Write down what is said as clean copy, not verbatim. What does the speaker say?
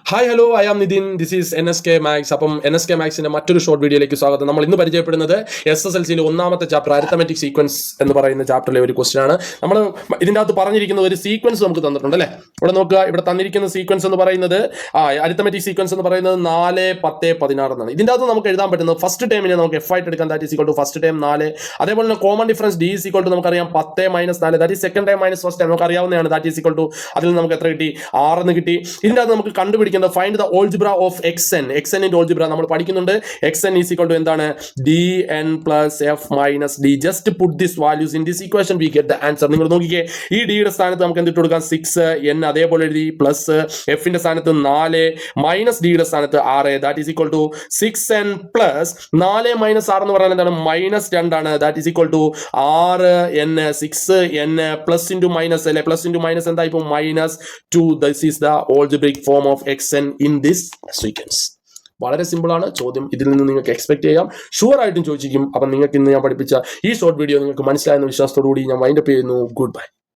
Hi hello I am Nithin, this is NSK maths. അപ്പം NSK മാത്സിന്റെ മറ്റൊരു ഷോർട്ട് വീഡിയോയിലേക്ക് സ്വാഗതം. നമ്മൾ ഇന്ന് പരിചയപ്പെടുന്നത് SSLCയിലെ ഒന്നാമത്തെ ചാപ്റ്റർ അരിത്തമെറ്റിക് സീക്വൻസ് എന്ന് പറയുന്ന ചാപ്റ്ററിലെ ഒരു ക്വസ്റ്റൻ ആണ്. നമ്മൾ ഇതിൻ്റെ അകത്ത് പറഞ്ഞിരിക്കുന്ന ഒരു സീക്വൻസ് നമുക്ക് തന്നിട്ടുണ്ട് അല്ലേ. ഇവിടെ നോക്കുക, ഇവിടെ തന്നിരിക്കുന്ന സീക്വൻസ് എന്ന് പറയുന്നത് അരിത്തമെറ്റിക് സീക്വൻസ് എന്ന് പറയുന്നത് 4, 10, 16 എന്നാണ്. ഇതിൻ്റെ അകത്ത് നമുക്ക് എഴുതാൻ പറ്റുന്നത് ഫസ്റ്റ് ടൈമിനെ നമുക്ക് F ആയിട്ട് എടുക്കാം, that is equal to first term 4. അതേപോലെ തന്നെ common difference D is equal to നമുക്കറിയാം 10 - 4, that is second term minus first term നമുക്ക് അറിയാവുന്നതാണ്. ദാറ്റ് ഈസ് ഈക്വൽ ടു അതിൽ നിന്ന് നമുക്ക് എത്ര കിട്ടി? 6 എന്ന് കിട്ടി. ഇതിൻ്റെ അകത്ത് നമുക്ക് കണ്ടുപിടിക്കുന്നത് find the algebra of xn ഇന്റെ ഓൾജിബ്ര നമ്മൾ പഠിക്കുന്നുണ്ട്. xn ഈസ് ഈക്വൽ ടു എന്താണ്? dn plus f minus d. Just put this values in this equation, we get the answer. നിങ്ങൾ നോക്കിക്കേ, ഈ d യുടെ സ്ഥാനത്ത് നമുക്ക് എന്തിട്ട് കൊടുക്കാം? 6, n അതേപോലെ എഴുതി, പ്ലസ് എഫിന്റെ സ്ഥാനത്ത് 4 മൈനസ് d യുടെ സ്ഥാനത്ത് 6, that is equal to 6n plus 4 minus 6 എന്ന് പറഞ്ഞാൽ എന്താണ്? -2 ആണ്. That is equal to 6n 6n plus into minus അല്ലെ, പ്ലസ് ഇൻറ്റു മൈനസ് എന്താ? ഇപ്പോൾ -2. This is the algebraic form of xn in this sequence. വളരെ സിമ്പിൾ ആണ് ചോദ്യം. ഇതിൽ നിന്ന് നിങ്ങൾക്ക് എക്സ്പെക്ട് ചെയ്യാം, ഷുവർ ആയിട്ടും ചോദിച്ചിരിക്കും. അപ്പം നിങ്ങൾക്ക് ഇന്ന് ഞാൻ പഠിപ്പിച്ച ഈ ഷോർട്ട് വീഡിയോ നിങ്ങൾക്ക് മനസ്സിലായെന്ന വിശ്വാസത്തോടു കൂടി ഞാൻ വൈൻഡപ്പ് ചെയ്യുന്നു. Good bye.